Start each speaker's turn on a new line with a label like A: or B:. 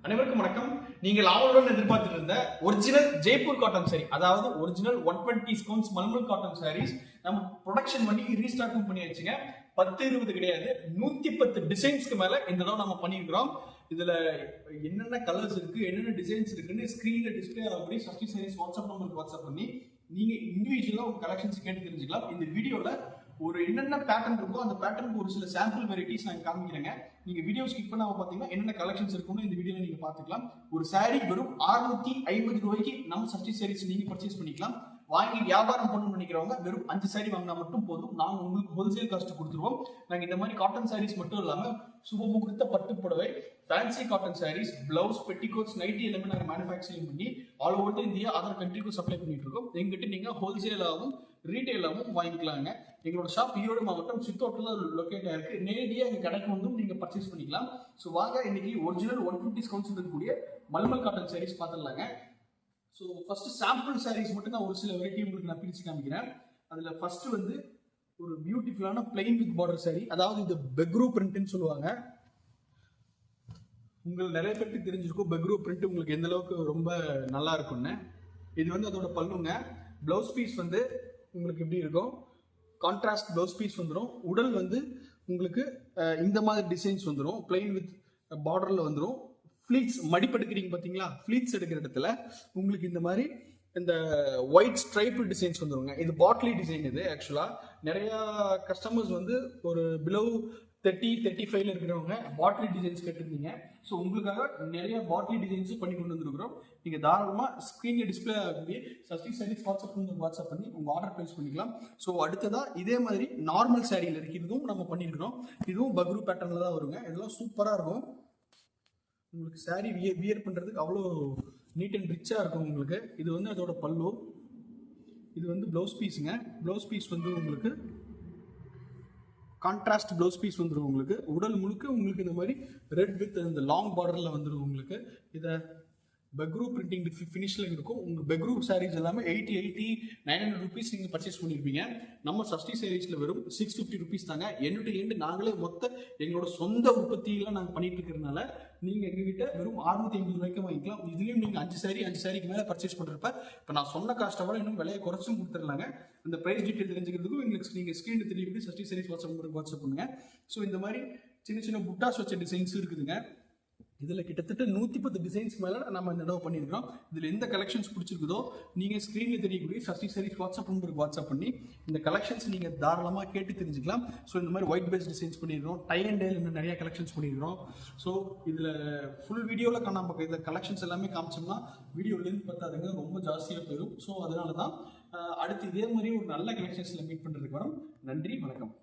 A: அனைவருக்கும் வணக்கம். நீங்கள் ஆவலுடன் எதிர்பார்த்துட்டு இருந்த ஒரிஜினல் ஜெய்ப்பூர் காட்டன் சாரி, அதாவது ஒரிஜினல் 120 ஸ்கவுன்ஸ் மல்மல் காட்டன் சாரீஸ் நம்ம ப்ரொடக்ஷன் பண்ணி ரீஸ்டாக்கும் பண்ணி வச்சுங்க. 10-20 கிடையாது, 110 டிசைன்ஸ்க்கு மேல இந்த தடவை நம்ம பண்ணியிருக்கிறோம். இதுல என்னென்ன கலர்ஸ் இருக்கு, என்னென்ன டிசைன்ஸ் இருக்குன்னு ஸ்கிரீன்ல டிஸ்பிளே ஆகக்கூடிய சஷ்டி சாரீஸ் வாட்ஸ்அப் நம்பருக்கு வாட்ஸ்அப் பண்ணி நீங்க இண்டிவிஜுவலா உங்க கலெக்ஷன்ஸ் கேட்டு தெரிஞ்சுக்கலாம். இந்த வீடியோல ஒரு என்னென்ன பேட்டர்ன் இருக்கோ அந்த பேட்டர்னுக்கு ஒரு சில சாம்பிள் வெரைட்டிஸ் நான் காமிக்கிறேங்க. நீங்க வீடியோ ஸ்கிப் பண்ணாம பாத்தீங்கன்னா என்னென்ன கலெக்ஷன்ஸ் இருக்குன்னு இந்த வீடியோல நீங்க பாத்துக்கலாம். ஒரு சாரி வெறும் 650 ரூபாய்க்கு நம்ம சஷ்டி சாரீஸ் நீங்க பர்ச்சேஸ் பண்ணிக்கலாம். வாங்கி வியாபாரம் பண்ணணும்னு நினைக்கிறவங்க வெறும் 5 சாரி வாங்கினா மட்டும் போதும். நாங்க உங்களுக்கு ஹோல்சேல் காஸ்ட் கொடுத்துருவோம். நாங்க இந்த மாதிரி காட்டன் சாரீஸ் மட்டும் இல்லாம சுபமுகூர்த்த பட்டு புடவை, fancy cotton saris, blouse, petticoats, nighty எல்லாமே நாங்கள் மேனுஃபேக்சரிங் பண்ணி ஆல் ஓவர் இந்தியா அதர் கண்ட்ரிக்கும் சப்ளை பண்ணிட்டு இருக்கோம். எங்கிட்ட நீங்க ஹோல்சேலாகவும் ரீட்டைலாகவும் வாங்கிக்கலாங்க. எங்களோட ஷாப் ஈரோடு மாவட்டம் சித்தோட்டில் லொக்கேட் ஆயிருக்கு. நேரடியாக எங்க கடைக்கு வந்து நீங்க பர்ச்சேஸ் பண்ணிக்கலாம். ஸோ வாங்க இன்னைக்கு ஒரிஜினல் 150 ஸ்கவுன்ஸ் இருக்கக்கூடிய மல்மல் காட்டன் சாரீஸ் பார்த்துடலாங்க. ஸோ ஃபர்ஸ்ட் சாம்பிள் சாரீஸ் மட்டும் நான் ஒரு சில வெரைட்டி உங்களுக்கு நான் பிரிச்சு காமிக்கிறேன். அதுல ஃபர்ஸ்ட் வந்து ஒரு பியூட்டிஃபுல்லான பிளைன் வித் பார்டர் சாரி, அதாவது இது பெக்ரூ பிரிண்ட்னு சொல்லுவாங்க. உங்களுக்கு நிறைய பேருக்கு தெரிஞ்சிருக்கும் பெக்ரூ பிரிண்ட் உங்களுக்கு எந்த அளவுக்கு ரொம்ப நல்லா இருக்கும்னு. இது வந்து அதோட பல்லுங்க. பிளவுஸ் பீஸ் வந்து உங்களுக்கு எப்படி இருக்கும், கான்ட்ராஸ்ட் பிளவுஸ் பீஸ் வந்துடும். உடல் வந்து உங்களுக்கு இந்த மாதிரி டிசைன்ஸ் வந்துடும், பிளைன் வித் பார்டர்ல வந்துடும். ஃபிளீட்ஸ் மடிப்பெடுக்கிறீங்க பார்த்தீங்களா, ஃபிளீட்ஸ் எடுக்கிற இடத்துல உங்களுக்கு இந்த மாதிரி இந்த ஒயிட் ஸ்ட்ரைப் டிசைன்ஸ் வந்துருங்க. இது பாட்லி டிசைன். இது ஆக்சுவலா நிறைய கஸ்டமர்ஸ் வந்து ஒரு பிலோ 30-35 இருக்கிறவங்க பாட்லி டிசைன்ஸ் கேட்டிருந்தீங்க. ஸோ உங்களுக்காக நிறைய பாட்லி டிசைன்ஸ் பண்ணி கொண்டு வந்துருக்கிறோம். நீங்கள் தாராளமாக ஸ்க்ரீனில் டிஸ்பிளே ஆகக்கூடிய சஷ்டி சாரீஸ் வாட்ஸ்அப் பண்ணி உங்கள் ஆர்டர் பிளேஸ் பண்ணிக்கலாம். ஸோ அடுத்ததாக இதே மாதிரி நார்மல் சாரியில் இருக்கிறதும் நம்ம பண்ணியிருக்கிறோம். இதுவும் பக்ரூ பேட்டர்னில் தான் வருங்க. இதெல்லாம் சூப்பராக இருக்கும். உங்களுக்கு சாரி வியர் பண்ணுறதுக்கு அவ்வளோ நீட் அண்ட் ரிச்சாக இருக்கும் உங்களுக்கு. இது வந்து அதோட பல்லு. இது வந்து ப்ளவுஸ் பீஸுங்க. ப்ளவுஸ் பீஸ் வந்து உங்களுக்கு கான்ட்ராஸ்ட் ப்ளவுஸ் பீஸ் வந்துடும். உங்களுக்கு உடல் முழுக்க உங்களுக்கு இந்த மாதிரி ரெட் வித் இந்த லாங் பார்டரில் வந்துடும். உங்களுக்கு இதை பெக்ரூ பிரிண்டிங் ஃபினிஷில் இருக்கும். உங்கள் பெக்ரூ சாரீஸ் எல்லாமே 900 ருபீஸ் நீங்கள் பர்ச்சேஸ் பண்ணியிருப்பீங்க. நம்ம சஷ்டி சாரீஸில் வெறும் 650 ருபீஸ் தாங்க. என்னுடைய நாங்களே எங்களோட சொந்த உற்பத்தியெல்லாம் நாங்கள் பண்ணிட்டு இருக்கிறதுனால நீங்கள் எங்ககிட்ட வெறும் 650 ரூபாய்க்கு வாங்கிக்கலாம். இதுலேயும் நீங்கள் 5 சாரிக்கு மேலே பர்ச்சேஸ் பண்ணுறப்ப இப்போ நான் சொன்ன காஸ்ட்டை விட இன்னும் விலையை குறைச்சும் கொடுத்துடலாங்க. இந்த ப்ரைஸ் டீட்டெயில் தெரிஞ்சுக்கிறதுக்கும் எங்களுக்கு நீங்கள் ஸ்க்ரீனில் தெரியக்கூடிய சஷ்டி சாரீஸ் வாட்ஸ்அப் பண்ணுங்க. ஸோ இந்த மாதிரி சின்ன சின்ன புட்டாஸ் வச்ச டிசைன்ஸ் இருக்குதுங்க. இதில் கிட்டத்தட்ட 110 டிசைன்ஸ் மேலே நம்ம இந்த தடவை பண்ணியிருக்கிறோம். இதில் எந்த கலெக்ஷன்ஸ் பிடிச்சிருக்குதோ நீங்கள் ஸ்க்ரீனில் தெரியக்கூடிய சஷ்டி சாரீஸ் வாட்ஸ்அப் பண்ணி இந்த கலெக்ஷன்ஸ் நீங்கள் தாராளமாக கேட்டு தெரிஞ்சுக்கலாம். ஸோ இந்த மாதிரி ஒயிட் பேஸ் டிசைன்ஸ் பண்ணியிருக்கிறோம். டை அண்ட் டேல் இன்னும் நிறைய கலெக்ஷன்ஸ் பண்ணியிருக்கிறோம். ஸோ இதில் ஃபுல் வீடியோவில் காணாம இந்த கலெக்ஷன்ஸ் எல்லாமே காமிச்சோம்னா வீடியோ லென்த் பார்த்தாதுங்க, ரொம்ப ஜாஸ்தியாக போயிடும். ஸோ அதனால தான் அடுத்து இதே மாதிரி ஒரு நல்ல கலெக்ஷன்ஸில் மீட் பண்ணுறதுக்கு வரோம். நன்றி, வணக்கம்.